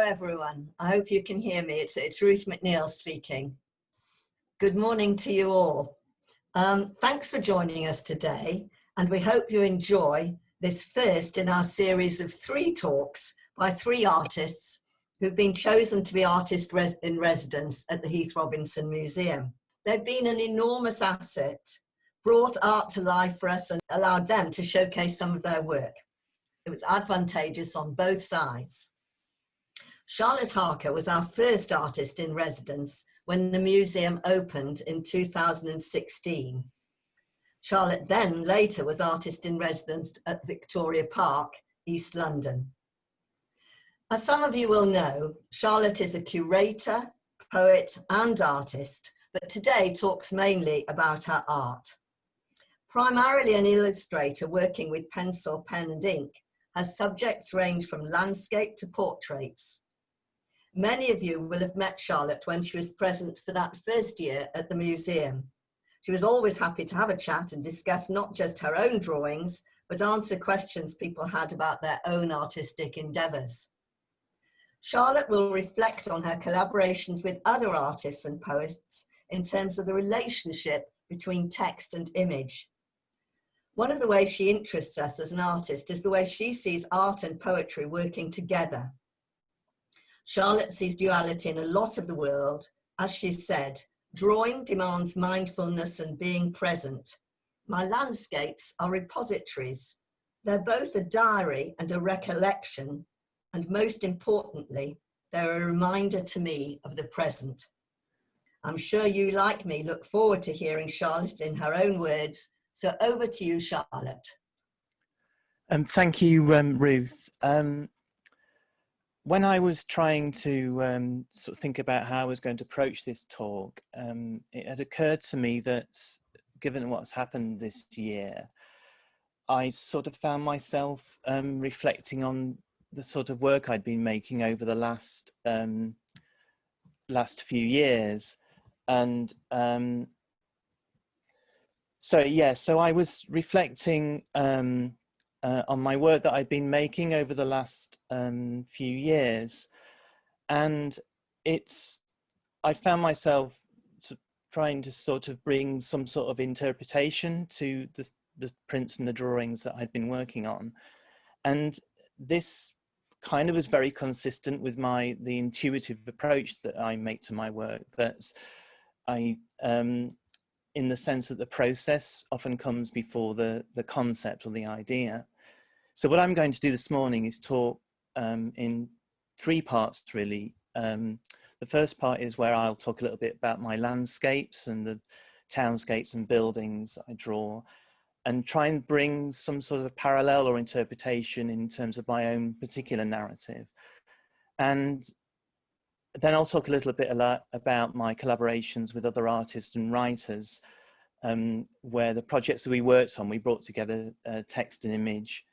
everyone. I hope you can hear me. It's Ruth McNeil speaking. Good morning to you all. Thanks for joining us today, and we hope you enjoy this first in our series of 3 talks by 3 artists who've been chosen to be artists in residence at the Heath Robinson Museum. They've been an enormous asset, brought art to life for us and allowed them to showcase some of their work. It was advantageous on both sides. Charlotte Harker was our first artist in residence when the museum opened in 2016. Charlotte then later was artist in residence at Victoria Park, East London. As some of you will know, Charlotte is a curator, poet and artist, but today talks mainly about her art. Primarily an illustrator working with pencil, pen and ink, her subjects range from landscape to portraits. Many of you will have met Charlotte when she was present for that first year at the museum. She was always happy to have a chat and discuss not just her own drawings, but answer questions people had about their own artistic endeavours. Charlotte will reflect on her collaborations with other artists and poets in terms of the relationship between text and image. One of the ways she interests us as an artist is the way she sees art and poetry working together. Charlotte sees duality in a lot of the world. As she said, drawing demands mindfulness and being present. My landscapes are repositories. They're both a diary and a recollection, and most importantly, they're a reminder to me of the present. I'm sure you, like me, look forward to hearing Charlotte in her own words. So over to you, Charlotte. Thank you, Ruth. When I was trying to sort of think about how I was going to approach this talk, it had occurred to me that given what's happened this year, I sort of found myself reflecting on the sort of work I'd been making over the last few years. And so I was reflecting on my work that I'd been making over the last few years, and I found myself trying to sort of bring some sort of interpretation to the prints and the drawings that I'd been working on, and this kind of was very consistent with the intuitive approach that I make to my work. That in the sense that the process often comes before the concept or the idea. So what I'm going to do this morning is talk in 3 parts, really. The first part is where I'll talk a little bit about my landscapes and the townscapes and buildings I draw, and try and bring some sort of parallel or interpretation in terms of my own particular narrative. And then I'll talk a little bit about my collaborations with other artists and writers, where the projects that we worked on, we brought together text and image.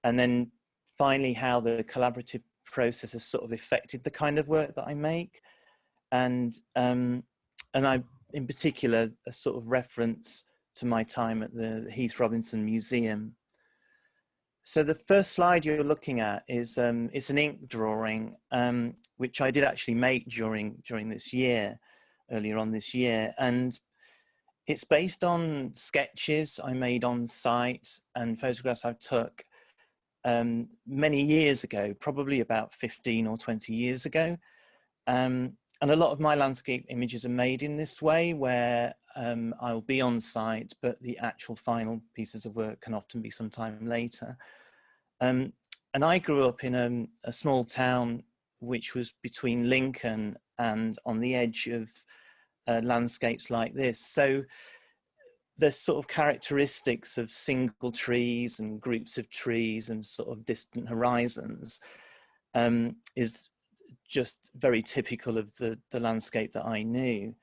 And then finally, how the collaborative process has sort of affected the kind of work that I make. And I, in particular, a sort of reference to my time at the Heath Robinson Museum. So the first slide you're looking at is it's an ink drawing, which I did actually make during this year, earlier on this year. And it's based on sketches I made on site and photographs I took many years ago, probably about 15 or 20 years ago. And a lot of my landscape images are made in this way, where I'll be on site, but the actual final pieces of work can often be some time later. And I grew up in a small town which was between Lincoln and on the edge of landscapes like this. So the sort of characteristics of single trees and groups of trees and sort of distant horizons is just very typical of the landscape that I knew.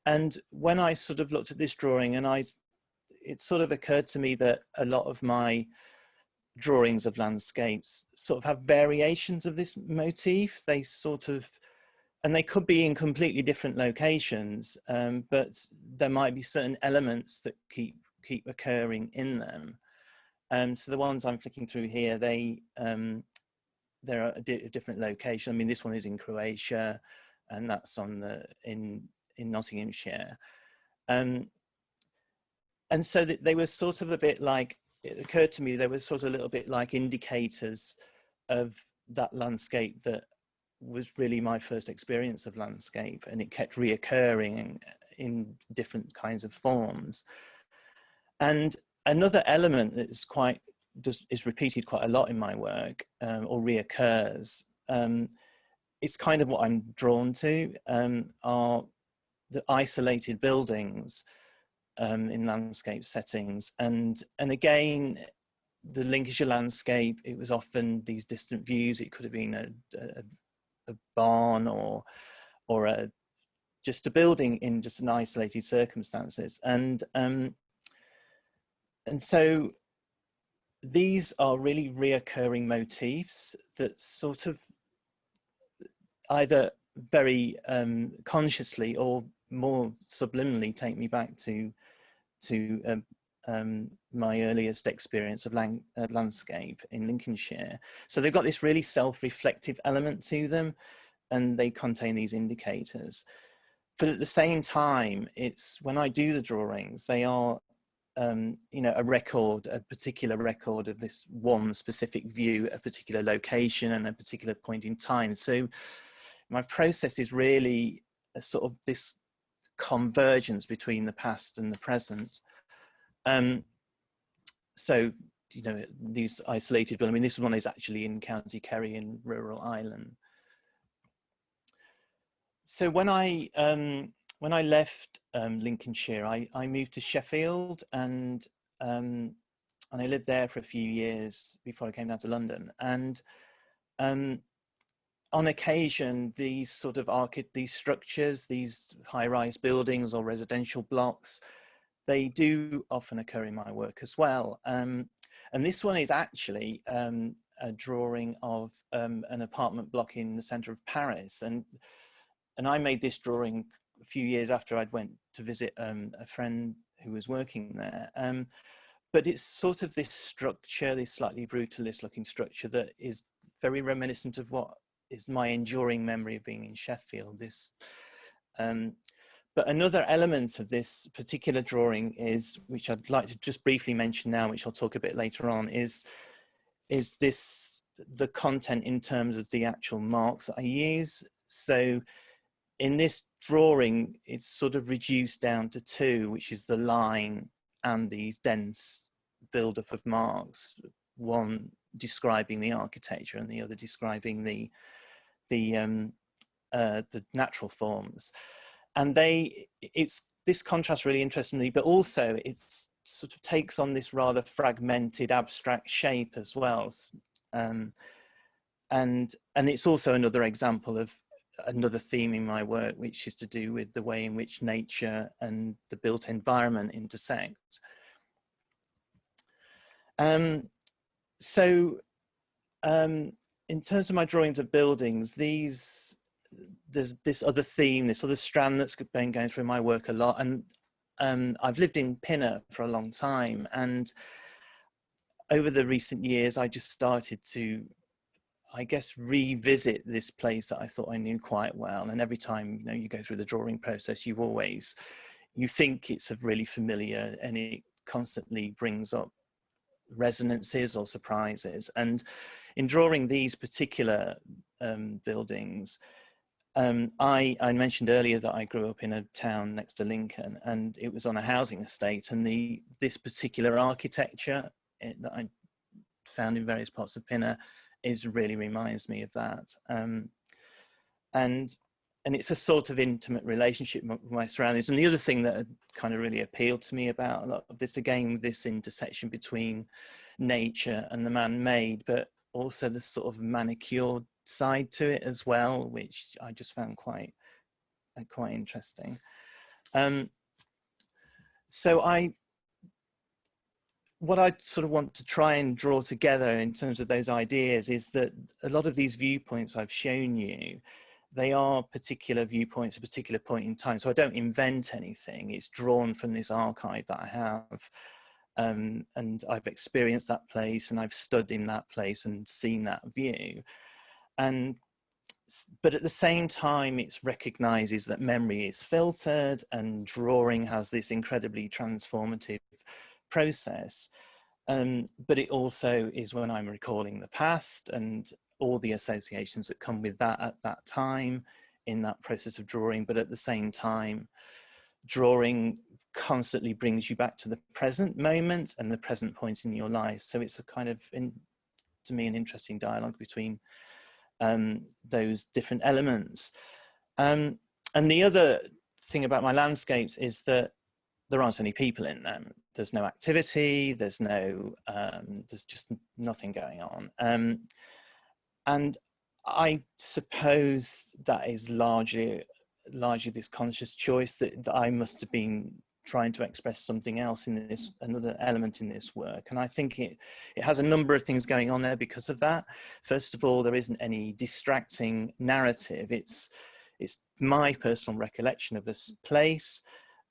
And when I sort of looked at this drawing, and it sort of occurred to me that a lot of my drawings of landscapes sort of have variations of this motif. They sort of, and they could be in completely different locations, but there might be certain elements that keep occurring in them. So the ones I'm flicking through here, they there are different locations. I mean, this one is in Croatia, and that's on in Nottinghamshire. And so they were sort of a bit like, it occurred to me, they were sort of a little bit like indicators of that landscape that was really my first experience of landscape, and it kept reoccurring in different kinds of forms. And another element that's is repeated quite a lot in my work, or reoccurs, it's kind of what I'm drawn to, are the isolated buildings in landscape settings. And again, the Lincolnshire landscape, it was often these distant views. It could have been a barn or just a building in just an isolated circumstances. And so these are really reoccurring motifs that sort of either very consciously or more subliminally take me back to my earliest experience of landscape in Lincolnshire. So they've got this really self-reflective element to them, and they contain these indicators. But at the same time, it's when I do the drawings, they are you know, a particular record of this one specific view, a particular location and a particular point in time. So my process is really a sort of this convergence between the past and the present. So, you know, these isolated buildings, I mean, this one is actually in County Kerry in rural Ireland. So when I left Lincolnshire, I moved to Sheffield, and I lived there for a few years before I came down to London. And on occasion, these sort of these structures, these high-rise buildings or residential blocks, they do often occur in my work as well. And this one is actually a drawing of an apartment block in the centre of Paris. And I made this drawing a few years after I'd went to visit a friend who was working there. But it's sort of this structure, this slightly brutalist looking structure that is very reminiscent of what is my enduring memory of being in Sheffield. But another element of this particular drawing is, which I'd like to just briefly mention now, which I'll talk a bit later on, is the content in terms of the actual marks that I use. So in this drawing, it's sort of reduced down to two, which is the line and these dense buildup of marks, one describing the architecture and the other describing the natural forms. And this contrast really interests me, but also it's sort of takes on this rather fragmented abstract shape as well. And it's also another example of another theme in my work, which is to do with the way in which nature and the built environment intersect. In terms of my drawings of buildings, there's this other theme, this other strand that's been going through my work a lot. And I've lived in Pinner for a long time, and over the recent years, I just started to, I guess, revisit this place that I thought I knew quite well. And every time, you know, you go through the drawing process, you think it's a really familiar, and it constantly brings up resonances or surprises. And in drawing these particular buildings, I mentioned earlier that I grew up in a town next to Lincoln, and it was on a housing estate, and this particular architecture that I found in various parts of Pinner really reminds me of that. And it's a sort of intimate relationship with my surroundings. And the other thing that kind of really appealed to me about a lot of this, again, this intersection between nature and the man-made, but also the sort of manicured side to it as well, which I just found quite interesting. So what I sort of want to try and draw together in terms of those ideas is that a lot of these viewpoints I've shown you, they are particular viewpoints, a particular point in time. So I don't invent anything. It's drawn from this archive that I have. And I've experienced that place, and I've stood in that place and seen that view. And but at the same time, it recognizes that memory is filtered and drawing has this incredibly transformative process. But it also is when I'm recalling the past and all the associations that come with that at that time in that process of drawing. But at the same time, drawing constantly brings you back to the present moment and the present point in your life. So it's a kind of, to me, an interesting dialogue between those different elements. And the other thing about my landscapes is that there aren't any people in them. There's no activity, there's just nothing going on. And I suppose that is largely this conscious choice that I must have been trying to express something else in this, another element in this work. And I think it has a number of things going on there because of that. First of all, there isn't any distracting narrative. It's my personal recollection of this place.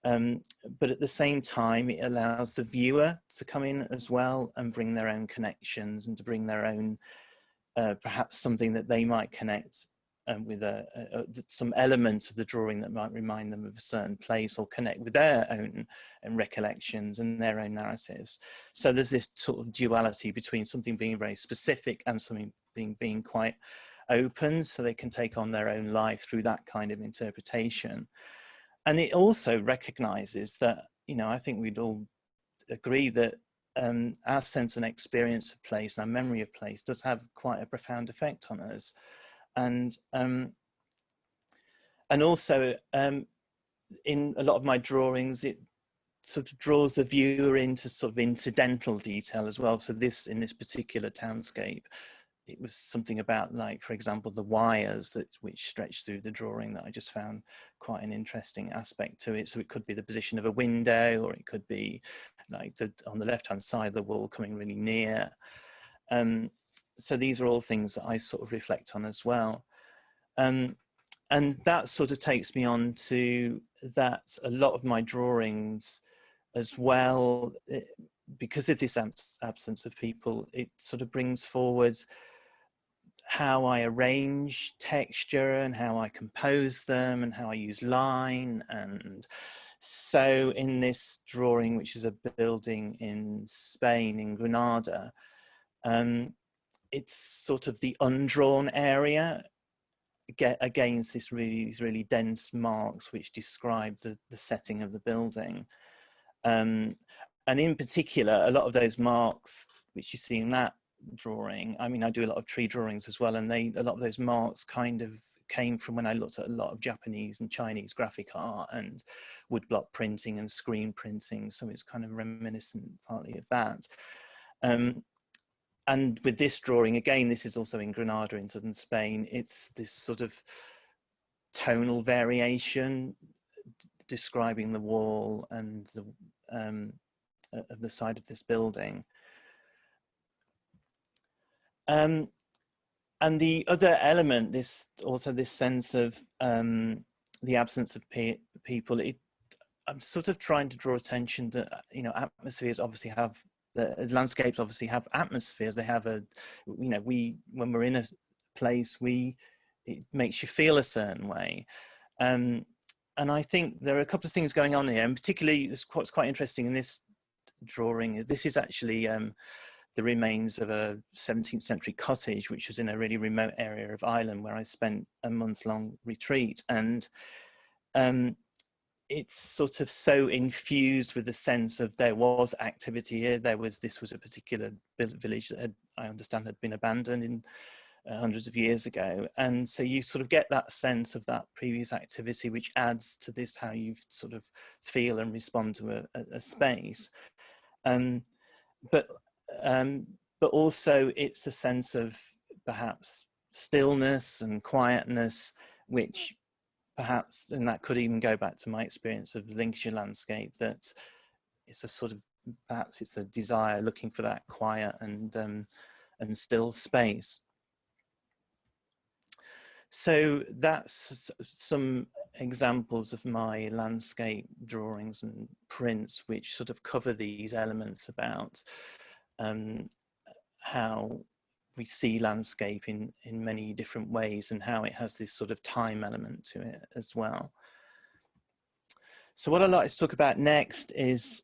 But at the same time, it allows the viewer to come in as well and bring their own connections and to bring their own, perhaps something that they might connect with some element of the drawing that might remind them of a certain place or connect with their own recollections and their own narratives. So there's this sort of duality between something being very specific and something being quite open, so they can take on their own life through that kind of interpretation. And it also recognizes that, you know, I think we'd all agree that our sense and experience of place and our memory of place does have quite a profound effect on us. And also in a lot of my drawings, it sort of draws the viewer into sort of incidental detail as well. So in this particular townscape, it was something about, like, for example, the wires which stretch through the drawing that I just found quite an interesting aspect to it. So it could be the position of a window, or it could be like on the left-hand side of the wall coming really near. So these are all things that I sort of reflect on as well. And that sort of takes me on to that a lot of my drawings as well, because of this absence of people, it sort of brings forward how I arrange texture and how I compose them and how I use line. And so in this drawing, which is a building in Spain, in Granada, it's sort of the undrawn area against these really dense marks which describe the setting of the building. And in particular, a lot of those marks which you see in that drawing, I mean, I do a lot of tree drawings as well, and a lot of those marks kind of came from when I looked at a lot of Japanese and Chinese graphic art and woodblock printing and screen printing, so it's kind of reminiscent partly of that. And with this drawing, again, this is also in Granada in southern Spain, it's this sort of tonal variation describing the wall and the side of this building. And the other element, this sense of the absence of people, I'm sort of trying to draw attention that, you know, atmospheres obviously have, the landscapes obviously have atmospheres. They have a, you know, when we're in a place, it makes you feel a certain way. And I think there are a couple of things going on here, and particularly what's quite interesting in this drawing, this is actually the remains of a 17th century cottage, which was in a really remote area of Ireland where I spent a month-long retreat. And it's sort of so infused with the sense of there was activity here. This was a particular village that I understand had been abandoned in hundreds of years ago. And so you sort of get that sense of that previous activity, which adds to this, how you sort of feel and respond to a space. But also it's a sense of perhaps stillness and quietness, which perhaps, and that could even go back to my experience of the Lincolnshire landscape, that it's a sort of, perhaps it's a desire looking for that quiet and still space. So that's some examples of my landscape drawings and prints, which sort of cover these elements about how we see landscape in many different ways, and how it has this sort of time element to it as well. So what I'd like to talk about next is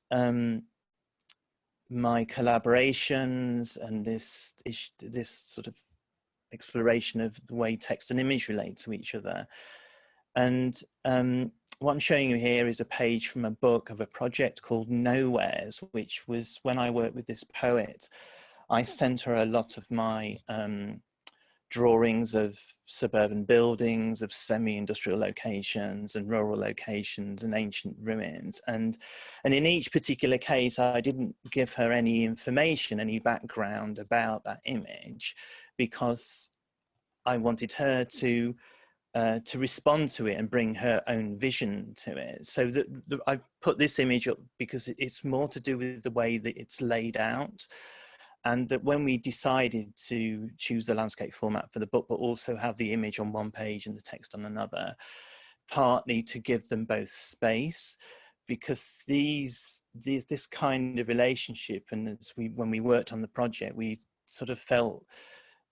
my collaborations and this sort of exploration of the way text and image relate to each other. And what I'm showing you here is a page from a book of a project called Nowheres, which was when I worked with this poet. I sent her a lot of my drawings of suburban buildings, of semi-industrial locations and rural locations and ancient ruins. And in each particular case, I didn't give her any information, any background about that image, because I wanted her to respond to it and bring her own vision to it. So I put this image up because it's more to do with the way that it's laid out. And that when we decided to choose the landscape format for the book, but also have the image on one page and the text on another, partly to give them both space, because this kind of relationship, and when we worked on the project, we sort of felt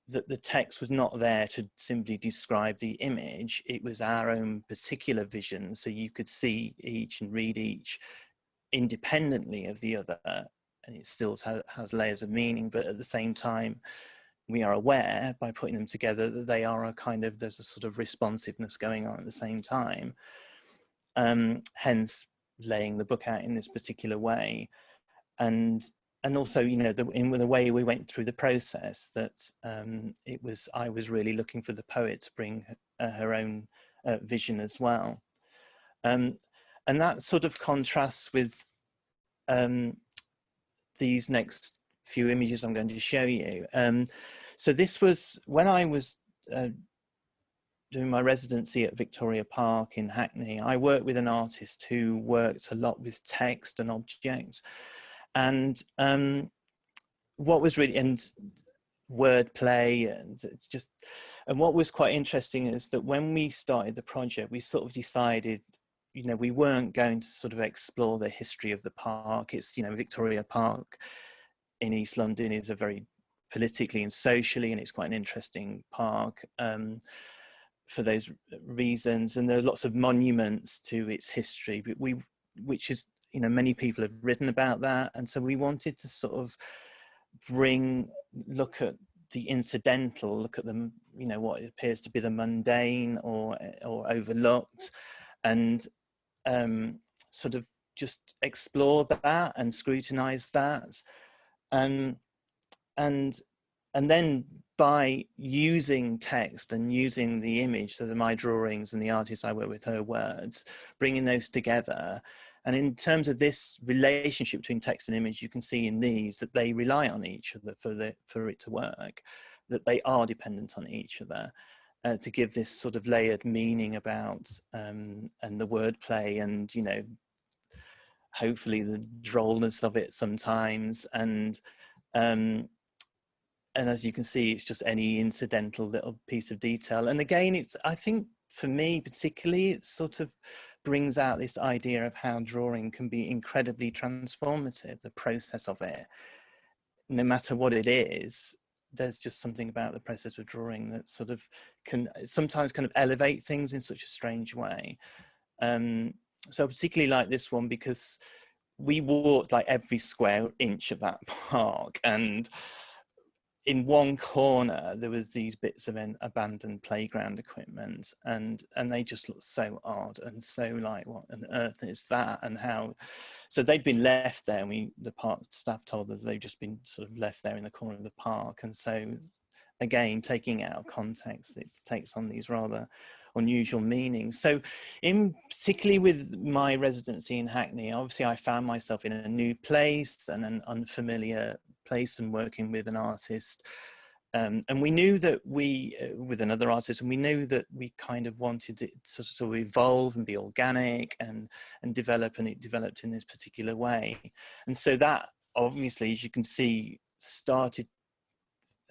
that the text was not there to simply describe the image. It was our own particular vision, so you could see each and read each independently of the other, and it still has layers of meaning, but at the same time we are aware by putting them together that they are there's a sort of responsiveness going on at the same time, hence laying the book out in this particular way. And also, you know, in the way we went through the process, that I was really looking for the poet to bring her own vision as well, and that sort of contrasts with these next few images I'm going to show you. So this was when I was doing my residency at Victoria Park in Hackney. I worked with an artist who worked a lot with text and objects, and what was really, and wordplay, and what was quite interesting is that when we started the project, we sort of decided, you know, we weren't going to sort of explore the history of the park. It's, you know, Victoria Park in East London is a very politically and socially, and it's quite an interesting park for those reasons. And there are lots of monuments to its history, but which is, you know, many people have written about that. And so we wanted to sort of look at the incidental, look at the, you know, what appears to be the mundane or overlooked, and sort of just explore that and scrutinize that. And then by using text and using the image, so my drawings and the artist I work with, her words, bringing those together. And in terms of this relationship between text and image, you can see in these that they rely on each other for it to work, that they are dependent on each other, to give this sort of layered meaning about, and the wordplay, and, you know, hopefully the drollness of it sometimes. And as you can see, it's just any incidental little piece of detail. And again, I think for me particularly, it sort of brings out this idea of how drawing can be incredibly transformative, the process of it. No matter what it is, there's just something about the process of drawing that sort of can sometimes kind of elevate things in such a strange way. So particularly like this one, because we walked like every square inch of that park, and in one corner there was these bits of abandoned playground equipment, and they just looked so odd and so like, what on earth is that? And how, so they'd been left there, and the park staff told us they've just been sort of left there in the corner of the park. And so again, taking it out of context, it takes on these rather unusual meanings. So particularly with my residency in Hackney, obviously I found myself in a new place and an unfamiliar place, and working with an artist, and we knew that with another artist, and we knew that we kind of wanted it to sort of evolve and be organic and develop, and it developed in this particular way. And so that obviously, as you can see, started,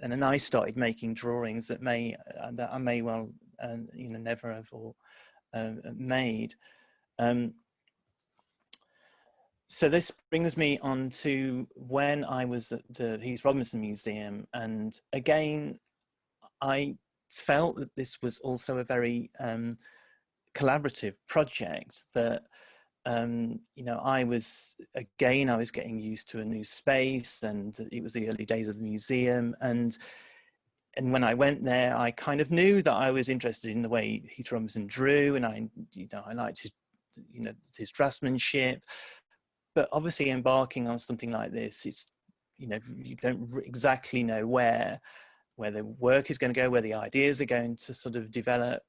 and then I started making drawings that I may well you know, never have or made. So this brings me on to when I was at the Heath Robinson Museum, and again, I felt that this was also a very collaborative project. That you know, I was getting used to a new space, and it was the early days of the museum, and when I went there, I kind of knew that I was interested in the way Heath Robinson drew, and I liked his, his draftsmanship. But obviously, embarking on something like this, it's, you don't exactly know where the work is going to go, where the ideas are going to sort of develop,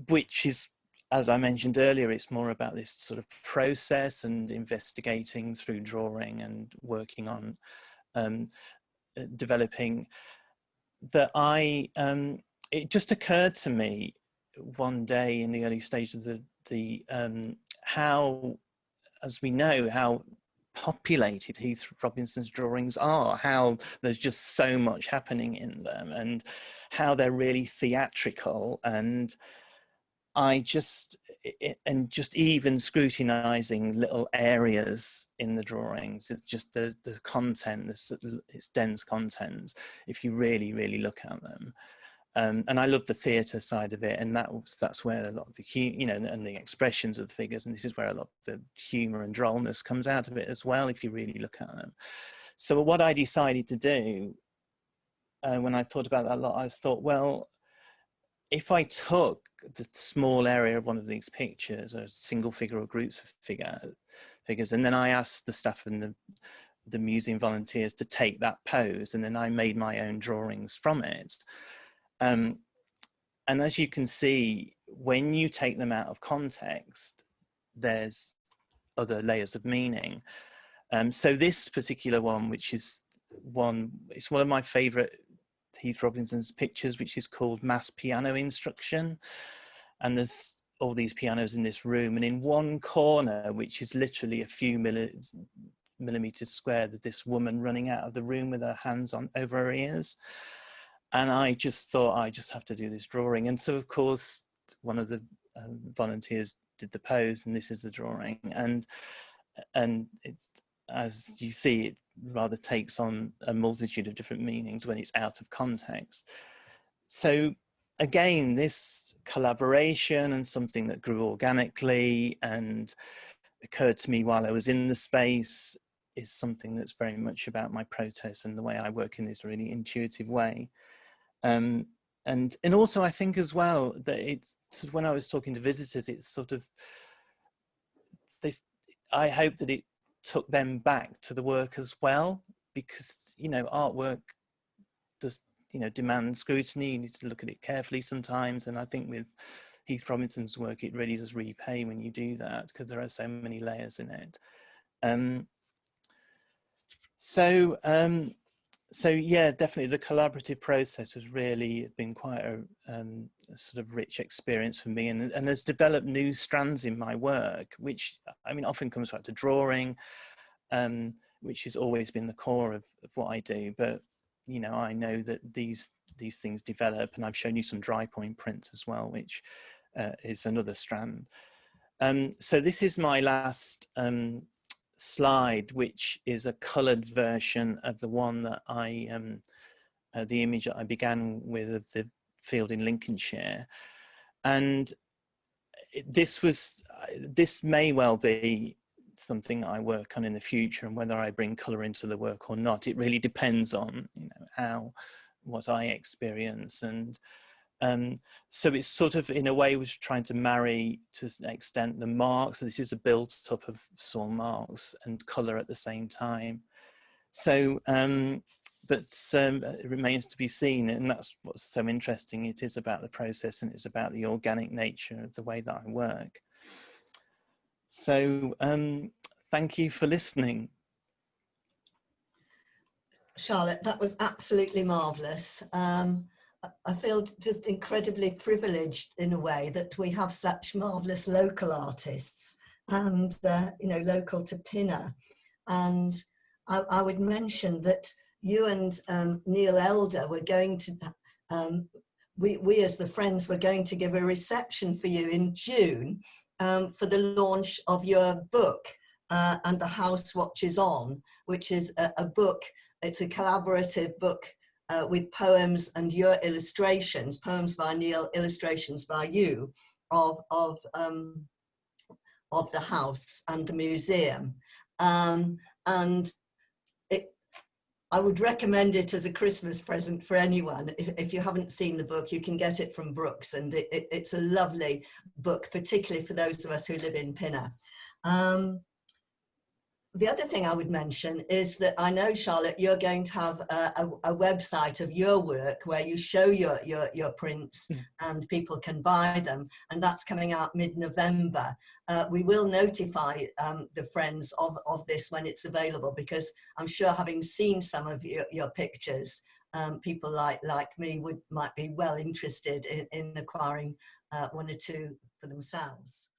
which is, as I mentioned earlier, it's more about this sort of process and investigating through drawing and working on developing. That it just occurred to me one day in the early stages of how, as we know, how populated Heath Robinson's drawings are, how there's just so much happening in them, and how they're really theatrical. And just even scrutinizing little areas in the drawings, it's just the content, it's dense content if you really look at them. And I love the theatre side of it, and that's where a lot of the and the expressions of the figures, and this is where a lot of the humour and drollness comes out of it as well, if you really look at them. So what I decided to do when I thought about that a lot, I thought, well, if I took the small area of one of these pictures, a single figure or groups of figures, and then I asked the staff and the museum volunteers to take that pose, and then I made my own drawings from it. And as you can see, when you take them out of context, there's other layers of meaning. So this particular one, it's one of my favorite Heath Robinson's pictures, which is called Mass Piano Instruction. And there's all these pianos in this room, and in one corner, which is literally a few millimeters square, there's this woman running out of the room with her hands over her ears. And I just thought, I just have to do this drawing. And so, of course, one of the volunteers did the pose, and this is the drawing. And it's, as you see, it rather takes on a multitude of different meanings when it's out of context. So again, this collaboration and something that grew organically and occurred to me while I was in the space is something that's very much about my process and the way I work in this really intuitive way. And also I think as well that it's sort of, when I was talking to visitors, it's sort of this, I hope that it took them back to the work as well, because, artwork does, demand scrutiny. You need to look at it carefully sometimes. And I think with Heath Robinson's work, it really does repay when you do that, because there are so many layers in it. So yeah, definitely the collaborative process has really been quite a sort of rich experience for me, and has developed new strands in my work, which, I mean, often comes back to drawing, which has always been the core of what I do. But, I know that these things develop, and I've shown you some dry point prints as well, which is another strand. So this is my last slide, which is a colored version of the one that the image that I began with, of the field in Lincolnshire. And this may well be something I work on in the future, and whether I bring color into the work or not, it really depends on, what I experience. And so it's sort of, in a way, was trying to marry to an extent the marks. So this is a built up of saw marks and color at the same time. So, but it remains to be seen, and that's what's so interesting. It is about the process, and it's about the organic nature of the way that I work. So thank you for listening. Charlotte, that was absolutely marvellous. I feel just incredibly privileged in a way that we have such marvellous local artists, and local to Pinner. And I would mention that you and Neil Elder were going to, we as the Friends were going to give a reception for you in June, for the launch of your book, And the House Watches On, which is a book, it's a collaborative book with poems and your illustrations, poems by Neil, illustrations by you, of the house and the museum. And I would recommend it as a Christmas present for anyone. If you haven't seen the book, you can get it from Brooks, and it's a lovely book, particularly for those of us who live in Pinner. The other thing I would mention is that I know, Charlotte, you're going to have a website of your work where you show your prints and people can buy them, and that's coming out mid-November. We will notify the friends of this when it's available, because I'm sure, having seen some of your pictures, people like me might be well interested in acquiring one or two for themselves.